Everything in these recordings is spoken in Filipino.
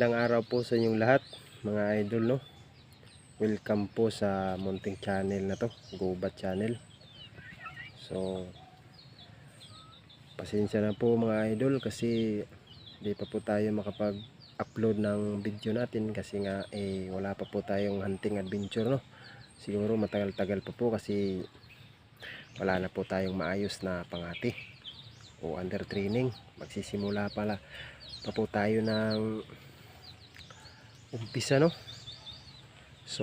Magandang araw po sa inyong lahat, mga idol, no. Welcome po sa munting channel na to, Gubat Channel. So pasensya na po mga idol kasi di pa po tayo makapag-upload ng video natin kasi nga wala pa po tayong hunting adventure, no. Siguro matagal-tagal pa po kasi wala na po tayong maayos na pangati o under training. Magsisimula pa po tayo ng umpisa, no. So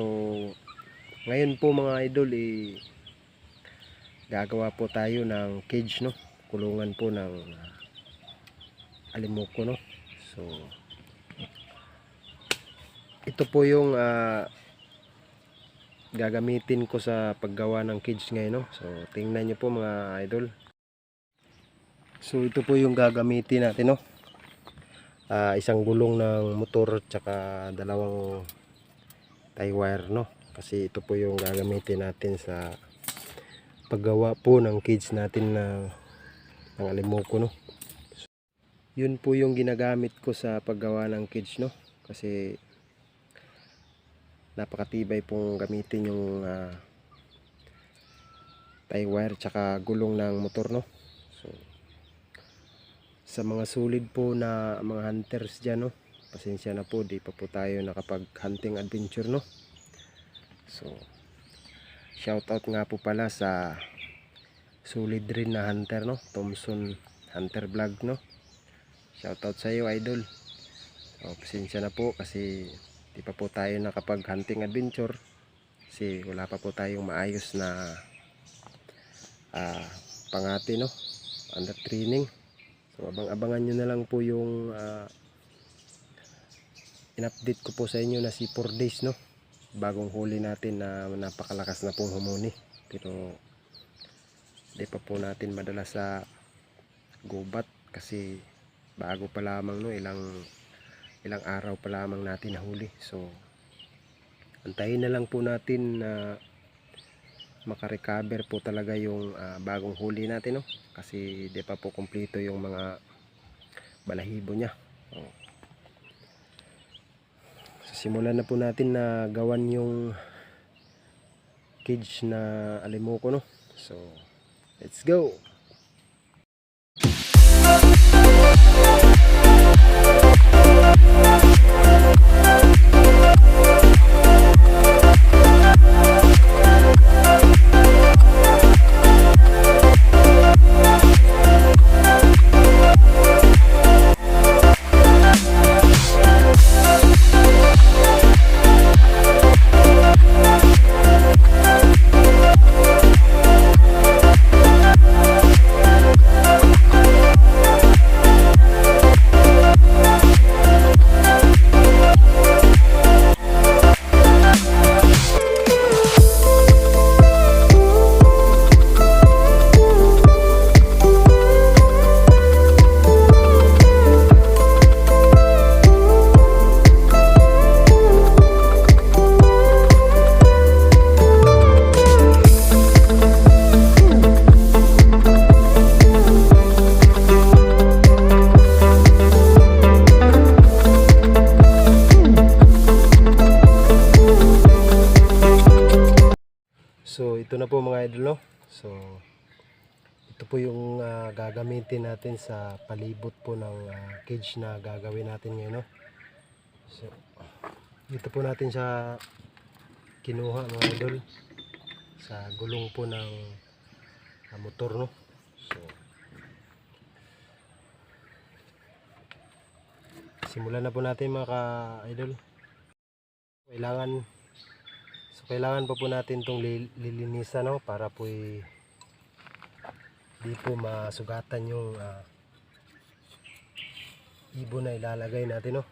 ngayon po mga idol, gagawa po tayo ng cage, no, kulungan po ng alimuko, no. So ito po yung gagamitin ko sa paggawa ng cage ngayon, no. So tingnan nyo po mga idol. So ito po yung gagamitin natin, no. Isang gulong ng motor tsaka dalawang tie wire, no, kasi ito po yung gagamitin natin sa paggawa po ng cage natin ng alimuko, no. So, yun po yung ginagamit ko sa paggawa ng cage, no, kasi napakatibay pong gamitin yung tie wire tsaka gulong ng motor, no. So sa mga solid po na mga hunters dyan, no, pasensya na po, di pa po tayo nakapag hunting adventure, no. So shoutout nga po pala sa solid rin na hunter, no, Thompson Hunter Vlog, no. Shoutout sa iyo idol. So pasensya na po kasi di pa po tayo nakapag hunting adventure kasi wala pa po tayong maayos na pangati, no, under training. So abang-abangan nyo na lang po yung in-update ko po sa inyo na si 4 days, no, bagong huli natin na napakalakas na pong humuni, pero di pa po natin madala sa gubat kasi bago pa lamang, no, ilang araw pa lamang natin nahuli. So antayin na lang po natin na makarecover po talaga yung bagong huli natin, no, kasi di pa po kumpleto yung mga balahibo niya. So simulan na po natin na gawan yung cage na alimuko, no. So let's go. So ito na po mga idol, no. So ito po yung gagamitin natin sa palibot po ng cage na gagawin natin ngayon, no. So dito po natin siya kinuha mga idol sa gulong po ng motor, no. So simulan na po natin mga ka-idol. Kailangan pa po natin itong lilinisan, no, para po di po masugatan yung ibon na ilalagay natin, no.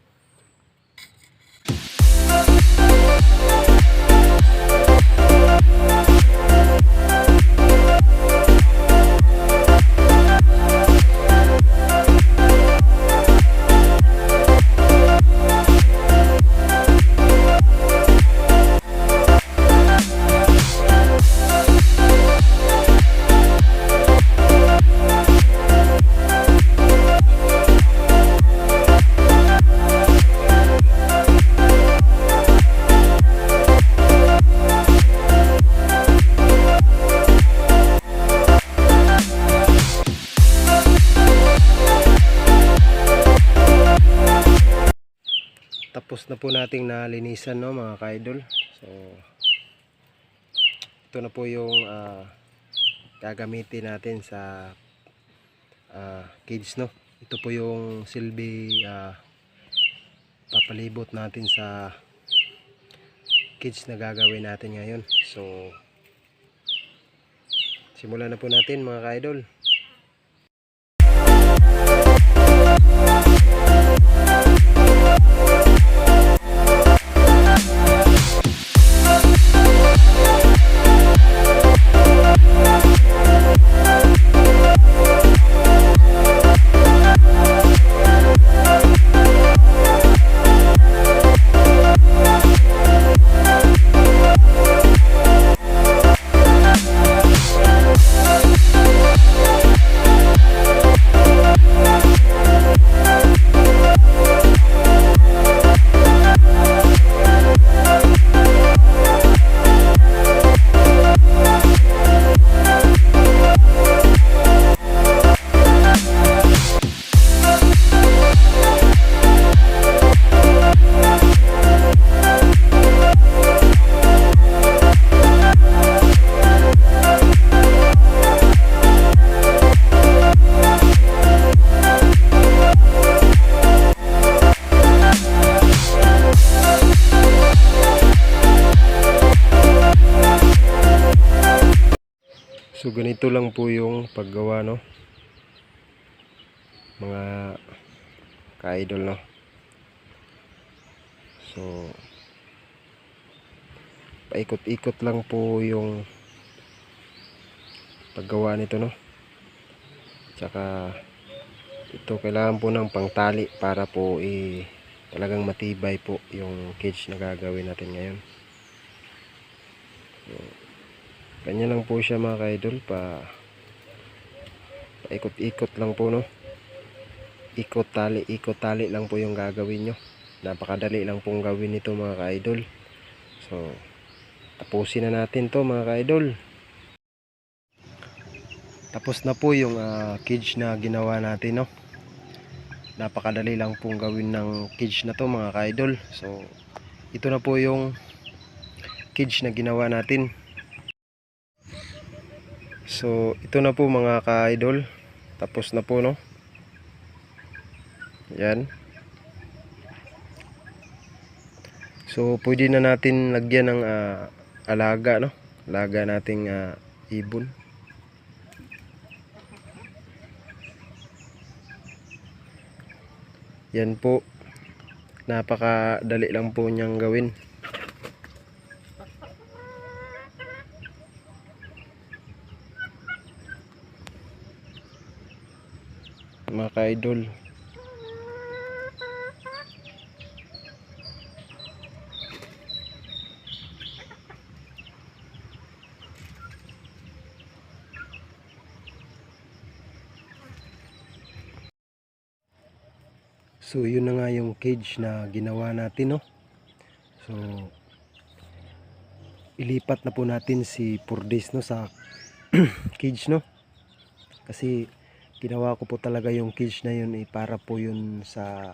tapos na po nating nalinisan, no, mga ka-idol. So ito na po yung gagamitin natin sa cage, no. Ito po yung silbi papalibot natin sa cage na gagawin natin ngayon. So simulan na po natin, mga ka-idol. So ganito lang po yung paggawa, no, mga ka-idol, no. So paikot-ikot lang po yung paggawa nito, no. Tsaka ito kailangan po ng pangtali para po talagang matibay po yung cage na gagawin natin ngayon. So ganyan lang po siya, mga ka-idol. Paikot-ikot lang po, no. Ikot tali lang po yung gagawin nyo. Napakadali lang pong gawin nito, mga ka-idol. So tapusin na natin to, mga ka-idol. Tapos na po yung cage na ginawa natin, no. Napakadali lang pong gawin ng cage na to, mga ka-idol. So ito na po yung cage na ginawa natin. So ito na po, mga ka-idol. Tapos na po, no. Yan. So pwede na natin lagyan ng alaga, no. Alaga nating ibon. Yan po. Napakadali lang po niyang gawin. Mga ka-idol. So yun na nga yung cage na ginawa natin, no. So ilipat na po natin si Purdes, no, sa cage, no. Kasi ginawa ko po talaga yung cage na yun para po yun sa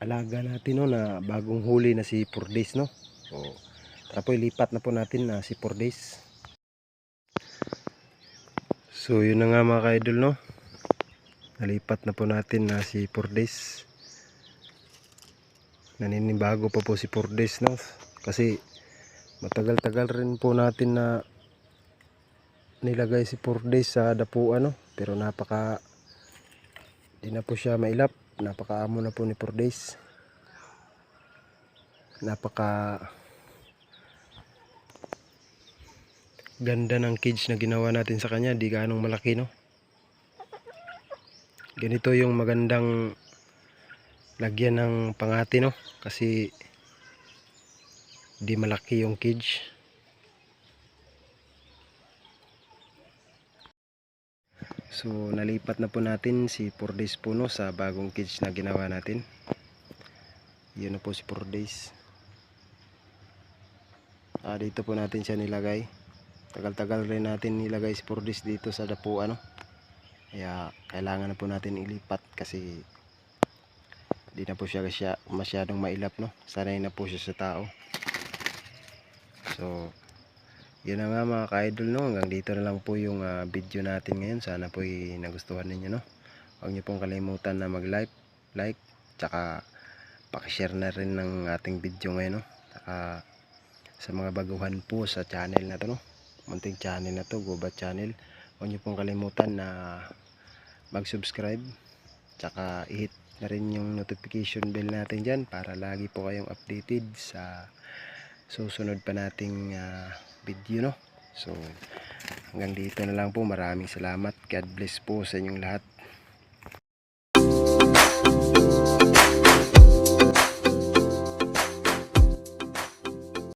alaga natin, no, na bagong huli na si Purdes, no. So tara po, ilipat na po natin na si Purdes. So yun na nga, mga ka-idol, no. Nalipat na po natin na si Purdes. Naninibago pa po si Purdes, no. Kasi matagal-tagal rin po natin na nilagay si Purdes sa dapuan, no. Pero di na po siya mailap. Napakaamo na po ni Purdes. Napaka ganda ng cage na ginawa natin sa kanya. Di ganong malaki, no. Ganito yung magandang lagyan ng pangati, no. Kasi di malaki yung cage. So nalipat na po natin si Purdes po, no, sa bagong cage na ginawa natin. Yun na po si Purdes. Dito po natin siya nilagay. Tagal-tagal rin natin nilagay si Purdes dito sa dapuan, no. Kaya kailangan na po natin ilipat kasi Di na po siya masyadong mailap, no? Sanay na po siya sa tao. So, yun na nga mga ka-idol, no? Hanggang dito na lang po yung video natin ngayon. Sana po nagustuhan ninyo, no? Huwag niyo pong kalimutan na like, tsaka pakishare na rin ng ating video ngayon, no? Tsaka sa mga baguhan po sa channel na to, no? Munting channel na to, Gubat Channel. Huwag niyo pong kalimutan na mag-subscribe, tsaka i-hit na rin yung notification bell natin dyan para lagi po kayong updated sa susunod pa nating video, no? So hanggang dito na lang po. Maraming salamat. God bless po sa inyong lahat.